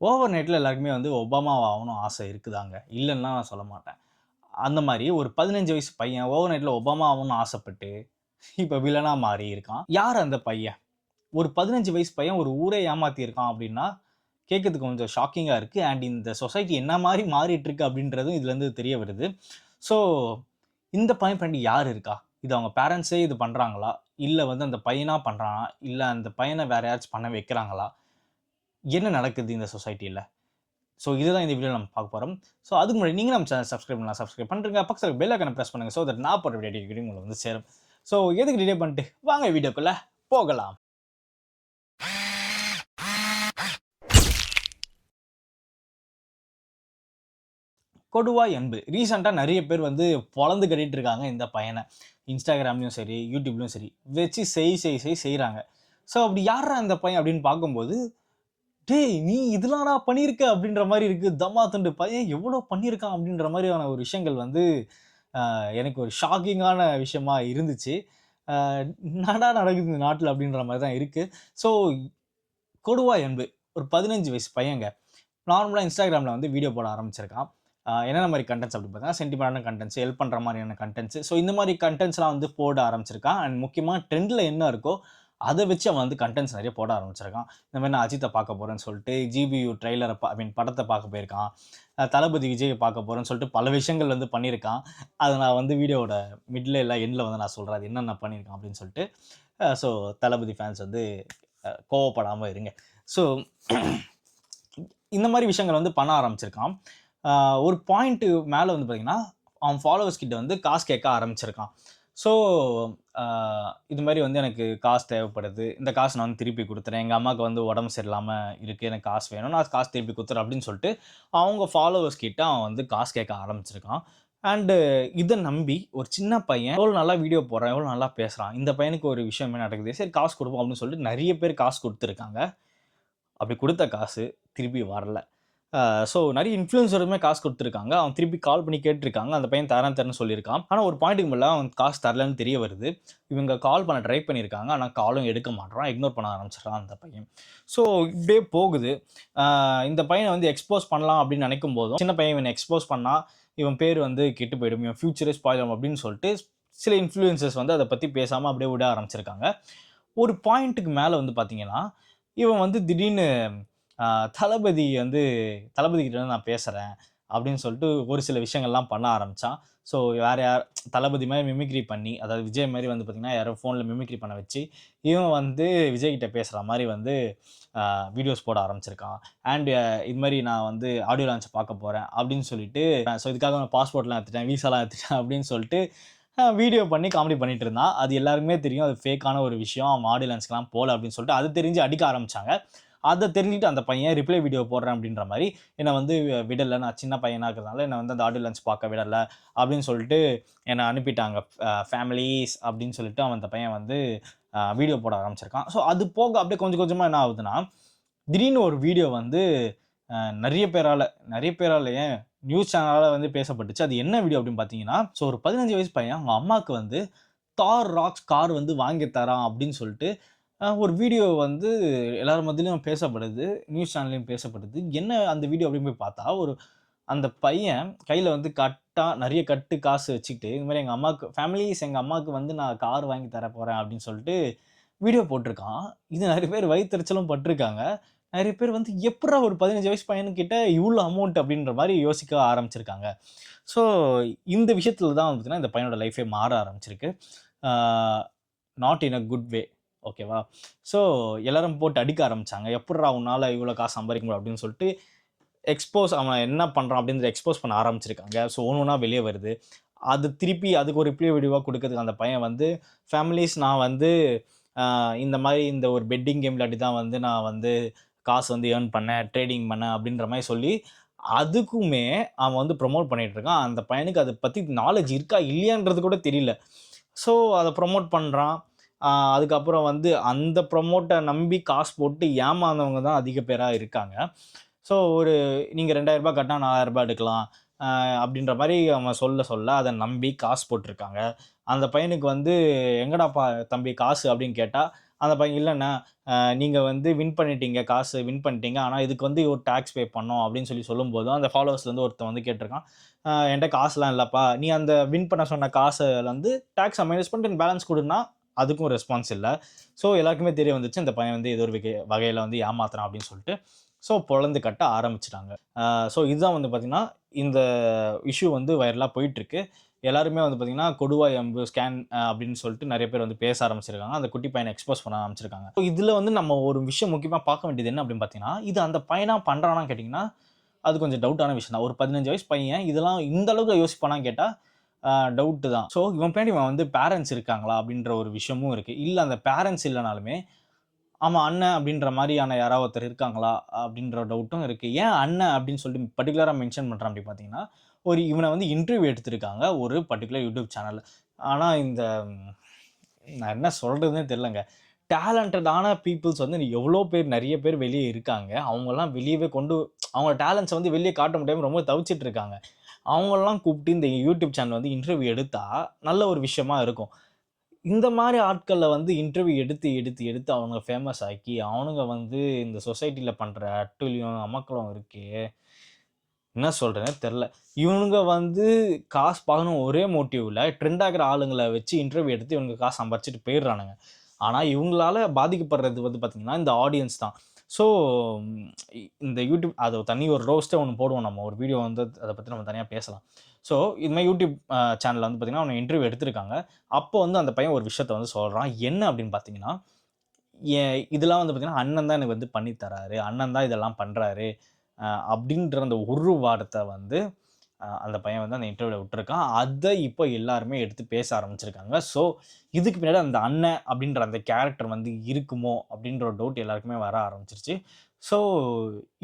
Over நைட்ல எல்லாருக்குமே வந்து ஒபாமா ஆகணும் ஆசை இருக்குதாங்க. இல்லன்னுலாம் நான் சொல்ல மாட்டேன். அந்த மாரி ஒரு 15 வயசு பையன் ஓவர் நைட்ல ஒபாமா ஆகணும்னு ஆசைப்பட்டு, இப்ப வில்லனா மாறி இருக்கான். யார் அந்த பையன்? ஒரு 15 வயசு பையன் ஒரு ஊரே ஏமாத்தி இருக்கான் அப்டின்னா, கேட்கறதுக்கு கொஞ்சம் ஷாக்கிங்கா இருக்கு. அண்ட் இந்த சொசைட்டி என்ன மாரி மாறிட்டு இருக்கு அப்டின்றதும் இதுலருந்து தெரிய வருது. ஸோ இந்த பையன் பின்னாடி யார் இருக்கா? இது அவங்க பேரண்ட்ஸே இது பண்றாங்களா? இல்ல வந்து அந்த பையனா பண்றானா? இல்ல அந்த பையன வேற யாராச்சும் பண்ண வைக்கிறாங்களா? என்ன நடக்குது இந்த சொசைட்டில? ஸோ இதுதான் இந்த வீடியோல நம்ம பார்க்க போறோம். ஸோ அதுக்கு முன்னாடி நீங்க நம்ம சேனல் சப்ஸ்கிரைப் பண்ணலாம். சப்ஸ்கிரைப் பண்றீங்க. பக்கத்துல பெல் ஐகான பிரஸ் பண்ணுங்க. ஸோ தட் நான் போடுற வீடியோ உங்களுக்கு வந்து சேரும். ஸோ எதுக்கு டிலே பண்ணிட்டு வாங்க வீடியோக்குள்ள போகலாம். கொடுவாய் அன்பு. ரீசென்ட்டா நெறைய பேர் வந்து பொளந்து கட்டிட்டு இருக்காங்க இந்த பையன. Instagramலயும் சரி, YouTubeலயும் சரி, வச்சு செய்றாங்க. ஸோ அப்படி யார்றா இந்த பையன் அப்படின்னு பார்க்கும்போது, "டேய்! நீ இதெல்லாம்டா பண்ணியிருக்க" அப்படின்ற மாரி இருக்கு. தம்மா துண்டு பையன் எவ்வளோ பண்ணியிருக்கான் அப்படின்ற மாரியான ஒரு விஷயங்கள் வந்து எனக்கு ஒரு ஷாக்கிங்கான விஷயமா இருந்துச்சு. அ என்னடா நடக்குது இந்த நாட்ல அப்படின்ற மாரி தான் இருக்கு. ஸோ கொடுவாய் அன்பு. ஒரு 15 வயசு பையங்க. நார்மலா Instagramல வந்து வீடியோ போட ஆரம்பிச்சிருக்கான். என்னென்ன மாரி கன்டென்ட்ஸ் அப்படி பார்த்தீங்கன்னா, சென்டிமென்ட்டான கன்டென்ட்ஸ், ஹெல்ப் பண்ற மாரியான கன்டென்ட்ஸ். ஸோ இந்த மாரி கன்டென்ட்ஸ்லாம் வந்து போட ஆரம்பிச்சிருக்கான். அண்ட் முக்கியமா ட்ரெண்ட்ல என்ன இருக்கோ, அத வச்சு அவன் வந்து கன்டென்ட்ஸ் நெறைய போட ஆரம்பிச்சிருக்கான். இந்த மாரி நான் அஜித்த பார்க்க போறேன்னு சொல்லிட்டு, ஜிபியு ட்ரெய்லர ஐ மீன் படத்த பார்க்க போயிருக்கான். தளபதி விஜய பார்க்க போறேன்னு சொல்லிட்டு பல விஷயங்கள் வந்து பண்ணியிருக்கான். அத நான் வந்து வீடியோவோட மிட்ல இல்ல எண்ட்ல வந்து நான் சொல்றேன். அது என்னென்ன பண்ணியிருக்கான் அப்படின்னு சொல்லிட்டு. ஸோ தளபதி ஃபேன்ஸ் வந்து கோவப்படாம இருங்க. ஸோ இந்த மாரி விஷயங்கள் வந்து பண்ண ஆரம்பிச்சிருக்கான். அ ஒரு பாயிண்ட் மேல வந்து பார்த்தீங்கன்னா, அவன் ஃபாலோவர்ஸ் கிட்ட வந்து காசு கேட்க ஆரம்பிச்சிருக்கான். ஸோ அ இது மாரி வந்து எனக்கு காசு தேவைப்படுது. இந்த காசு நான் வந்து திருப்பி குடுத்துறேன். எங்க அம்மாவுக்கு வந்து உடம்பு சரியில்லாம இருக்கு. எனக்கு காசு வேணும். நான் காசு திருப்பி குடுத்துறேன் அப்படின்னு சொல்லிட்டு, அவங்க ஃபாலோவர்ஸ் கிட்ட அவன் வந்து காசு கேட்க ஆரம்பிச்சிருக்கான். அண்ட் இத நம்பி ஒரு சின்ன பையன் எவ்வளோ நல்லா வீடியோ போடுறான், எவ்வளோ நல்லா பேசுறான். இந்த பையனுக்கு ஒரு விஷயம் என்ன நடக்குது. சரி காசு குடுப்போம் அப்படின்னு சொல்லிட்டு நெறைய பேர் காசு குடுத்துருக்காங்க. அப்படி குடுத்த காசு திருப்பி வரல. ஸோ நெறைய இன்ஃப்ளூயன்சருமே காசு குடுத்துருக்காங்க. அவன் திருப்பி கால் பண்ணி கேட்டுருக்காங்க. அந்த பையன் தரேன்னு சொல்லியிருக்கான். ஆனா ஒரு பாயிண்ட்டுக்கு மேல அவன் காசு தரலன்னு தெரிய வருது. இவங்க கால் பண்ண ட்ரை பண்ணியிருக்காங்க. ஆனா காலும் எடுக்க மாட்றான். இக்னோர் பண்ண ஆரம்பிச்சுடுறான் அந்த பையன். ஸோ இப்படியே போகுது. அ இந்த பையன வந்து எக்ஸ்போஸ் பண்ணலாம் அப்படின்னு நெனைக்கும் போதும், சின்ன பையன் இவன எக்ஸ்போஸ் பண்ணா, இவன் பேர் வந்து கெட்டு போயிடும். இவன் ஃபியூச்சரே ஸ்பாயில் ஆகும் அப்படின்னு சொல்லிட்டு, சில இன்ஃப்ளூயன்சர்ஸ் வந்து அத பத்தி பேசாம அப்படியே விட ஆரம்பிச்சிருக்காங்க. ஒரு பாயிண்ட்டுக்கு மேல வந்து பார்த்தீங்கன்னா, இவன் வந்து திடீர்னு அ தளபதி வந்து தளபதி கிட்ட வந்து நான் பேசுறேன் அப்படின்னு சொல்லிட்டு ஒரு சில விஷயங்கள்லாம் பண்ண ஆரம்பிச்சான். ஸோ வேற யார் தளபதி மாரி மிமிக்ரி பண்ணி, அதாவது விஜய் மாரி வந்து பார்த்தீங்கன்னா, யாரோ ஃபோன்ல மிமிக்ரி பண்ண வச்சு, இவன் வந்து விஜய் கிட்ட பேசுற மாரி வந்து வீடியோஸ் போட ஆரம்பிச்சிருக்கான். அண்ட் இது மாரி நான் வந்து ஆடியோ லான்ச் பார்க்க போறேன் அப்படின்னு சொல்லிட்டு, ஸோ இதுக்காக நான் பாஸ்போர்ட்லாம் எடுத்துட்டேன், விசாலாம் எடுத்துட்டேன் அப்படின்னு சொல்லிட்டு வீடியோ பண்ணி காமெடி பண்ணிட்டு இருந்தான். அது எல்லாருக்குமே தெரியும். அது ஃபேக்கான ஒரு விஷயம். அவன் ஆடியோ லான்ச்க்குலாம் போல அப்படின்னு சொல்லிட்டு, அது தெரிஞ்சு அடிக்க ஆரம்பிச்சாங்க. அத தெரிஞ்சுட்டு அந்த பையன் ரிப்ளை வீடியோ போடுறேன் அப்படின்ற மாரி, என்ன வந்து விடல. நான் சின்ன பையனா இருக்கிறதுனால என்ன வந்து அந்த ஆடியோ லான்ச் பார்க்க விடல அப்படின்னு சொல்லிட்டு என்ன அனுப்பிட்டாங்க. ஃபேமிலீஸ் அப்படின்னு சொல்லிட்டு அவன் அந்த பையன் வந்து வீடியோ போட ஆரம்பிச்சிருக்கான். ஸோ அது போக அப்படியே கொஞ்சம் கொஞ்சமா என்ன ஆகுதுன்னா, திடீர்னு ஒரு வீடியோ வந்து அ நெறைய பேரால நெறைய பேரால ஏன் நியூஸ் சேனலால வந்து பேசப்பட்டுச்சு. அது என்ன வீடியோ அப்படின்னு பார்த்தீங்கன்னா, ஸோ ஒரு 15 வயசு பையன் அவங்க அம்மாக்கு வந்து தார் ராக்ஸ் கார் வந்து வாங்கி தரான் அப்படின்னு சொல்லிட்டு ஒரு வீடியோ வந்து எல்லார் மத்தியிலும் பேசப்படுது. நியூஸ் சேனல்லயும் பேசப்படுது. என்ன அந்த வீடியோ அப்படின்னு போய் பார்த்தா, அந்த பையன் கையில வந்து நெறைய கட்டு காசு வச்சுக்கிட்டு, இந்த மாரி எங்க அம்மாக்கு ஃபேமிலீஸ் எங்க அம்மாக்கு வந்து நான் கார் வாங்கி தர போறேன் அப்படின்னு சொல்லிட்டு வீடியோ போட்டிருக்கான். இது நெறைய பேர் வயித்தெரிச்சலும் பட்டுருக்காங்க. நெறைய பேர் வந்து எப்புட்றா ஒரு 15 வயசு பையன்கிட்ட இவ்ளோ அமௌண்ட் அப்படின்ற மாரி யோசிக்க ஆரம்பிச்சிருக்காங்க. ஸோ இந்த விஷயத்துல தான் பார்த்தீங்கன்னா, இந்த பையனோட லைஃபே மாற ஆரம்பிச்சிருக்கு. Ah not in a good way. ஓகேவா? ஸோ எல்லாரும் போட்டு அடிக்க ஆரம்பிச்சாங்க. "எப்புட்றா உன்னால இவ்ளோ காசு சம்பாரிக்க முடியும்?" அப்படின்னு சொல்லிட்டு அவன் என்ன பண்றான் அப்படின்றத எக்ஸ்போஸ் பண்ண ஆரம்பிச்சிருக்காங்க. ஸோ ஒண்ணு ஒண்ணா வெளிய வருது. அது திருப்பி அதுக்கு ஒரு ரிப்ளை வீடியோவா குடுக்கறதுக்கு அந்த பையன் வந்து, "ஃபேமிலீஸ் நான் வந்து இந்த மாரி இந்த ஒரு பெட்டிங் கேம் விளையாடி தான் வந்து நான் வந்து காசு வந்து ஏர்ன் பண்ணேன், ட்ரேடிங் பண்ணேன்." அப்படின்ற மாரி சொல்லி, அதுக்குமே அவன் வந்து ப்ரமோட் பண்ணிட்டு இருக்கான். அந்த பையனுக்கு அத பத்தி நாலேட்ஜ் இருக்கா இல்லையான்றது கூட தெரியல. ஸோ அத ப்ரமோட் பண்றான். அ அதுக்கப்புறம் வந்து அந்த ப்ரமோட்ட நம்பி காசு போட்டு ஏமாந்தவங்க தான் அதிக பேரா இருக்காங்க. ஸோ ஒரு நீங்க ரூ. 2000 கட்டினா ரூ. 4000 எடுக்கலாம். அப்படின்ற மாரி அவன் சொல்ல அத நம்பி காசு போட்டுருக்காங்க. அந்த பையனுக்கு வந்து "எங்கடா தம்பி காசு?" அப்படின்னு கேட்டா, அந்த பையன் இல்லைண்ணா நீங்கள் வந்து வின் பண்ணிட்டீங்க, காசு வின் பண்ணிட்டீங்க, ஆனால் இதுக்கு வந்து ஒரு டேக்ஸ் பே பண்ணோம் அப்படின்னு சொல்லும்போதும் அந்த ஃபாலோவர்ஸ்லேருந்து ஒருத்தன் வந்து கேட்டிருக்கான், என்கிட்ட காசுலாம் இல்லைப்பா, நீ அந்த வின் பண்ண சொன்ன காசுல வந்து டேக்ஸை மைனஸ் பண்ணிட்டு பேலன்ஸ் கொடுன்னா அதுக்கும் ரெஸ்பான்ஸ் இல்லை. ஸோ எல்லாருக்குமே தெரிய வந்துச்சு இந்த பையன் வந்து ஏதோ ஒரு வகையில் வந்து ஏமாத்துறான் அப்படின்னு சொல்லிட்டு. ஸோ பொழந்து கட்ட ஆரம்பிச்சிட்டாங்க. ஸோ இதுதான் வந்து பார்த்தீங்கன்னா இந்த இஷ்யூ வந்து வைரலாக போயிட்டுருக்கு. எல்லாருமே வந்து பார்த்தீங்கன்னா கொடுவாய் அம்பு ஸ்கேன் அப்படின்னு சொல்லிட்டு நிறைய பேர் வந்து பேச ஆரம்பிச்சிருக்காங்க. அந்த குட்டி பையனை எக்ஸ்போஸ் பண்ண ஆரம்பிச்சிருக்காங்க. ஸோ இதில் வந்து நம்ம ஒரு விஷயம் முக்கியமாக பார்க்க வேண்டியது என்ன அப்படின்னு பார்த்தீங்கன்னா, இது அந்த பையனா பண்ணுறானான்னு கேட்டிங்கன்னா அது கொஞ்சம் டவுட்டான விஷயம் தான். ஒரு 15 வயசு பையன் இதெல்லாம் இந்த அளவுக்கு யோசிப்பானான்னு கேட்டால் டவுட்டு தான். ஸோ இவன் பின்னாடி இவன் வந்து பேரண்ட்ஸ் இருக்காங்களா அப்படின்ற ஒரு விஷயமும் இருக்குது. இல்லை அந்த பேரண்ட்ஸ் இல்லைனாலுமே ஆமா அண்ணன் அப்படின்ற மாதிரியான யாராவது ஒருத்தர் இருக்காங்களா அப்படின்ற டவுட்டும் இருக்குது. ஏன் அண்ணன் அப்படின்னு சொல்லிட்டு பர்டிகுலராக மென்ஷன் பண்ணுறேன் அப்படி பார்த்தீங்கன்னா, இவனை வந்து இன்டர்வியூ எடுத்திருக்காங்க ஒரு பர்டிகுலர் யூடியூப் சேனல். ஆனால் இந்த நான் என்ன சொல்கிறதுனே தெரிலங்க. டேலண்டடான பீப்புள்ஸ் வந்து எவ்வளோ பேர் நிறைய பேர் வெளியே இருக்காங்க. அவங்கலாம் வெளியவே அவங்க டேலண்ட்ஸை வந்து வெளியே காட்ட முடியாமல் ரொம்ப தவிச்சிட்டு இருக்காங்க. அவங்களெல்லாம் கூப்பிட்டு இந்த யூடியூப் சேனல் வந்து இன்டர்வியூ எடுத்தா நல்ல ஒரு விஷயமா இருக்கும். இந்த மாதிரி ஆட்கள வந்து இன்டர்வியூ எடுத்து அவனுங்க ஃபேமஸ் ஆக்கி, அவனுங்க வந்து இந்த சொசைட்டில பண்ற அட்டூழியம், அமர்க்களம் இருக்கே, என்ன சொல்றதுன்னே தெரியல. இவனுங்க வந்து காசு பார்க்கணும் ஒரே மோட்டிவ்ல ட்ரெண்ட் ஆகுற ஆளுங்கள வச்சு இன்டர்வியூ எடுத்து இவனுங்க காசு சம்பாரிச்சுட்டு போயிடுறானுங்க. ஆனா இவங்களால பாதிக்கப்படுறது வந்து பார்த்தீங்கன்னா, இந்த ஆடியன்ஸ் தான். ஸோ இந்த யூடியூப் அது தனி ஒரு ரோஸ்ட்டே ஒண்ணு போடுவோம் நம்ம. ஒரு வீடியோ வந்து அத பத்தி நம்ம தனியா பேசலாம். ஸோ இது மாரி யூடியூப் சேனல்ல வந்து பார்த்தீங்கன்னா, அவன இன்டர்வியூ எடுத்திருக்காங்க. அப்போ வந்து அந்த பையன் ஒரு விஷயத்த வந்து சொல்றான். என்ன அப்படின்னு பார்த்தீங்கன்னா, இதெல்லாம் வந்து பார்த்தீங்கன்னா, அண்ணன் தான் எனக்கு வந்து பண்ணி தராரு. அண்ணன் தான் இதெல்லாம் பண்றாரு. அப்படின்ற அந்த ஒரு வார்த்தை வந்து அந்த பையன் வந்து அந்த இன்டர்வியூல விட்டுருக்கான். அத இப்போ எல்லாருமே எடுத்து பேச ஆரம்பிச்சிருக்காங்க. ஸோ இதுக்கு பின்னாடி அந்த அண்ணன் அப்படின்ற அந்த கேரக்டர் வந்து இருக்குமோ அப்படின்ற ஒரு டவுட் எல்லாருக்குமே வர ஆரம்பிச்சிருச்சு. ஸோ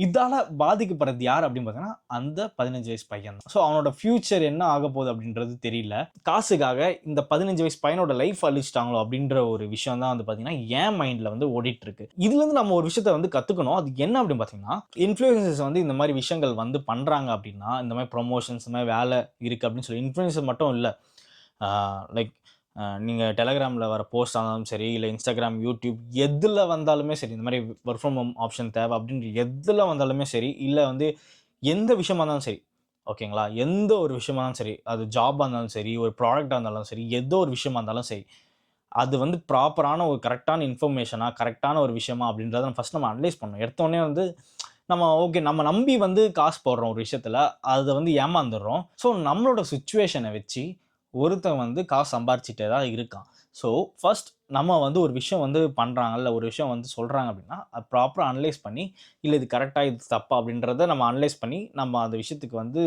இதால பாதிக்கப்படுறது யார் அப்படின்னு பார்த்தீங்கன்னா, அந்த 15 வயசு பையன் தான். ஸோ அவனோட ஃபியூச்சர் என்ன ஆகப்போகுது அப்படின்றது தெரியல. காசுக்காக இந்த 15 வயசு பையனோட லைஃப் அழிச்சிட்டாங்களோ அப்படின்ற ஒரு விஷயம் தான் வந்து பார்த்தீங்கன்னா, என் மைண்ட்ல வந்து ஓடிட்டு இருக்கு. இதுலேருந்து நம்ம ஒரு விஷயத்த வந்து கத்துக்கணும். அது என்ன அப்படின்னு பார்த்தீங்கன்னா, இன்ஃப்ளூயன்சர்ஸ் வந்து இந்த மாதிரி விஷயங்கள் வந்து பண்றாங்க அப்படின்னா, இந்த மாதிரி ப்ரமோஷன்ஸ் இந்த மாதிரி வேலை இருக்கு அப்படின்னு சொல்லி இன்ஃப்ளூயன்சர் மட்டும் இல்ல. லைக் நீங்க Telegramல வர போஸ்ட்டா இருந்தாலும் சரி, இல்ல Instagram, YouTube எதுல வந்தாலுமே சரி, இந்த மாரி வொர்க் ஃப்ரம் ஹோம் ஆப்ஷன் தேவை அப்படின்ற எதுல வந்தாலுமே சரி, இல்ல வந்து எந்த விஷயமா இருந்தாலும் சரி, ஓகேங்களா? எந்த ஒரு விஷயமா இருந்தாலும் சரி, அது ஜாபா இருந்தாலும் சரி, ஒரு ப்ராடக்ட்டா இருந்தாலும் சரி, ஏதோ ஒரு விஷயமா இருந்தாலும் சரி, அது வந்து ப்ராப்பரான ஒரு கரெக்ட்டான இன்ஃபர்மேஷனா, கரெக்ட்டான ஒரு விஷயமா அப்படின்றத ஃபர்ஸ்ட் நம்ம அனலைஸ் பண்ணணும். எடுத்தோனே வந்து நம்ம நம்பி வந்து காசு போடுறோம் ஒரு விஷயத்துல. அத வந்து ஏமாந்துர்றோம். ஸோ நம்மளோட சிச்சுவேஷன வச்சு ஒருத்தன் வந்து காசு சம்பாரிச்சுட்டே தான் இருக்கான். ஸோ ஃபர்ஸ்ட் நம்ம வந்து ஒரு விஷயம் வந்து பண்றாங்க, இல்ல ஒரு விஷயம் வந்து சொல்றாங்க அப்படின்னா, அது ப்ராப்பரா அனலைஸ் பண்ணி, இல்ல இது கரெக்ட்டா, இது தப்பா அப்படின்றத நம்ம அனலைஸ் பண்ணி, நம்ம அந்த விஷயத்துக்கு வந்து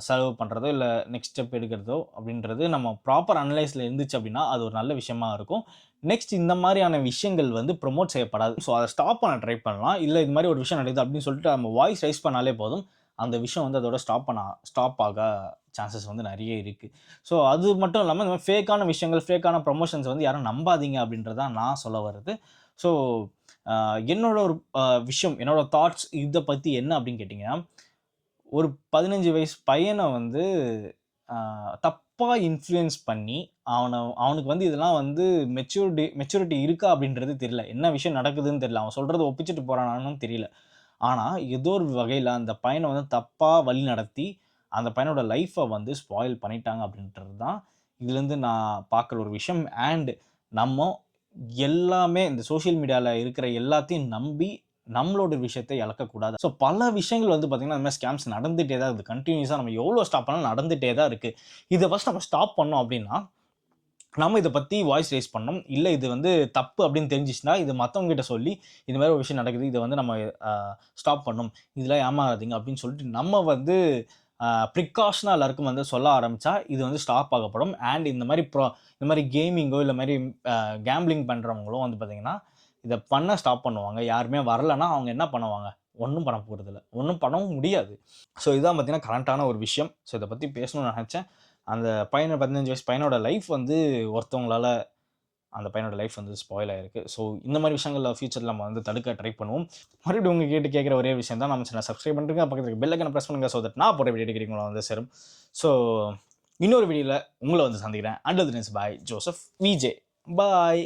செலவு பண்றதோ, இல்ல நெக்ஸ்ட் ஸ்டெப் எடுக்கிறதோ அப்படின்றது நம்ம ப்ராப்பர் அனலைஸ்ல இருந்துச்சு அப்படின்னா, அது ஒரு நல்ல விஷயமா இருக்கும். நெக்ஸ்ட் இந்த மாரியான விஷயங்கள் வந்து ப்ரமோட் செய்யப்படாது. ஸோ அத ஸ்டாப் பண்ண ட்ரை பண்ணலாம். இல்ல இது மாரி ஒரு விஷயம் நடக்குது அப்படின்னு சொல்லிட்டு நம்ம வாய்ஸ் ரைஸ் பண்ணாலே போதும். அந்த விஷயம் வந்து அதோட ஸ்டாப் ஆக சான்சஸ் வந்து நெறைய இருக்கு. ஸோ அது மட்டும் இல்லாம இந்த மாரி ஃபேக்கான விஷயங்கள், ஃபேக்கான ப்ரமோஷன்ஸ் வந்து யாரும் நம்பாதீங்க அப்படின்றது தான் நான் சொல்ல வர்றது. ஸோ அ என்னோட ஒரு விஷயம், என்னோட தாட்ஸ் இத பத்தி என்ன அப்படின்னு கேட்டீங்கன்னா, ஒரு 15 வயசு பையன வந்து அ தப்பா இன்ஃப்ளூயன்ஸ் பண்ணி, அவனுக்கு வந்து இதெல்லாம் வந்து மெச்சூரிட்டி இருக்கா அப்படின்றது தெரியல. என்ன விஷயம் நடக்குதுன்னு தெரியல. அவன் சொல்றத ஒப்பிச்சுட்டு போறானான்னும் தெரியல. ஆனா, ஏதோ ஒரு வகையில அந்த பையன வந்து தப்பா வழிநடத்தி, அந்த பையனோட லைஃப்ப வந்து ஸ்பாயில் பண்ணிட்டாங்க அப்படின்றது தான், இதுலருந்து நான் பார்க்குற ஒரு விஷயம். நம்ம எல்லாமே இந்த சோசியல் மீடியால இருக்கிற எல்லாத்தையும் நம்பி, நம்மளோட விஷயத்த இழக்கக்கூடாது. ஸோ பல விஷயங்கள் வந்து பார்த்தீங்கன்னா, இந்த மாரி ஸ்கேம்ஸ் நடந்துட்டே தான் இருக்குது. கன்டினியூஸா நம்ம எவ்வளோ ஸ்டாப் பண்ணாலும் நடந்துட்டே தான் இருக்கு. இத ஃபர்ஸ்ட் நம்ம ஸ்டாப் பண்ணோம் அப்படின்னா, நம்ம இத பத்தி வாய்ஸ் ரைஸ் பண்ணணும். இல்ல இது வந்து தப்பு அப்படின்னு தெரிஞ்சுச்சுன்னா, இது மத்தவங்க கிட்ட சொல்லி, இந்த மாரி ஒரு விஷயம் நடக்குது. இத வந்து நம்ம அ ஸ்டாப் பண்ணணும். இதெல்லாம் ஏமாறாதீங்க அப்படின்னு சொல்லிட்டு நம்ம வந்து ப்ரிகாஷனா எல்லாருக்கும் வந்து சொல்ல ஆரம்பிச்சா, இது வந்து ஸ்டாப் ஆகப்படும். இந்த மாரி கேமிங்கோ, இல்ல மாரி கேம்பிளிங் பண்றவங்களும் வந்து பார்த்தீங்கன்னா, இத பண்ண ஸ்டாப் பண்ணுவாங்க. யாருமே வரலன்னா, அவங்க என்ன பண்ணுவாங்க? ஒண்ணும் பண்ண போறதில்ல. ஒண்ணும் பண்ணவும் முடியாது. ஸோ இதான் பார்த்தீங்கன்னா, கரண்ட்டான ஒரு விஷயம். ஸோ இத பத்தி பேசணும்னு நெனச்சேன். அந்த 15 வயசு பையனோட லைஃப் வந்து ஒருத்தவங்களால அந்த பையனோட லைஃப் வந்து ஸ்பாயில் ஆயிருக்கு. ஸோ இந்த மாரி விஷயங்கள்ல ஃபியூச்சர்ல நம்ம வந்து தடுக்க ட்ரை பண்ணுவோம். மறுபடியும் உங்ககிட்ட கேட்கிற ஒரே விஷயம் தான் நம்ம சேனல சப்ஸ்கிரைப் பண்ணிருங்க. பக்கத்துல இருக்க பெல் ஐகான பிரஸ் பண்ணுங்க. ஸோ தட் நான் போடுற வீடியோ உங்கள வந்து சேரும். ஸோ இன்னொரு வீடியோல உங்கள வந்து சந்திக்கிறேன். Until then is bye Joseph VJ. Bye.